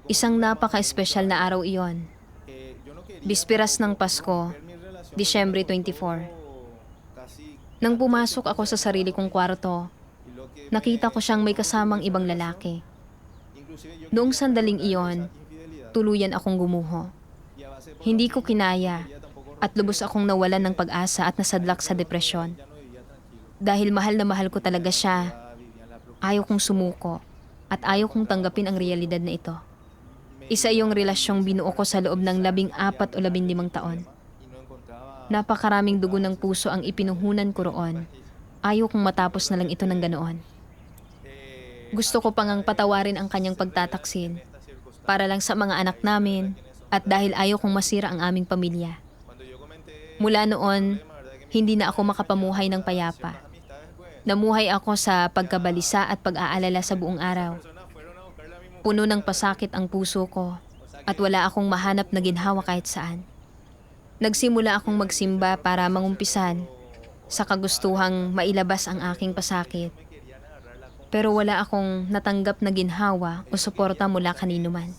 Isang napaka-espesyal na araw iyon. Bisperas ng Pasko, Disyembre 24. Nang pumasok ako sa sarili kong kwarto, nakita ko siyang may kasamang ibang lalaki. Noong sandaling iyon, tuluyan akong gumuho. Hindi ko kinaya at lubos akong nawalan ng pag-asa at nasadlak sa depresyon. Dahil mahal na mahal ko talaga siya, ayaw kong sumuko at ayaw kong tanggapin ang realidad na ito. Isa iyong relasyong binuo ko sa loob ng 14 o 15 taon. Napakaraming dugo ng puso ang ipinuhunan ko roon. Ayaw kong matapos na lang ito ng ganoon. Gusto ko pang ang patawarin ang kanyang pagtataksil para lang sa mga anak namin at dahil ayaw kong masira ang aming pamilya. Mula noon, hindi na ako makapamuhay ng payapa. Namuhay ako sa pagkabalisa at pag-aalala sa buong araw. Puno ng pasakit ang puso ko at wala akong mahanap na ginhawa kahit saan. Nagsimula akong magsimba para mangumpisan sa kagustuhang mailabas ang aking pasakit. Pero wala akong natanggap na ginhawa o suporta mula kanino man.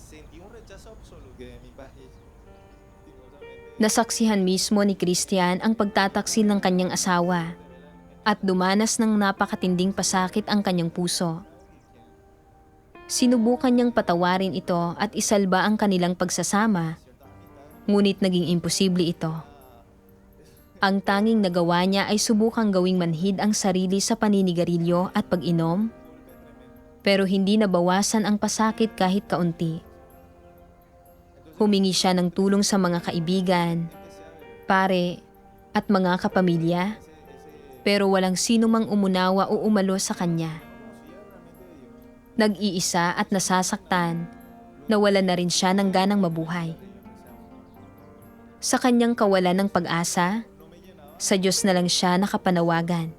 Nasaksihan mismo ni Christian ang pagtataksil ng kanyang asawa at dumanas ng napakatinding pasakit ang kanyang puso. Sinubukan niyang patawarin ito at isalba ang kanilang pagsasama, ngunit naging imposible ito. Ang tanging nagawa niya ay subukang gawing manhid ang sarili sa paninigarilyo at pag-inom, pero hindi nabawasan ang pasakit kahit kaunti. Humingi siya ng tulong sa mga kaibigan, pare, at mga kapamilya, pero walang sino mang umunawa o umalo sa kanya. Nag-iisa at nasasaktan, nawalan na rin siya ng ganang mabuhay. Sa kanyang kawalan ng pag-asa, sa Diyos na lang siya nakapanawagan.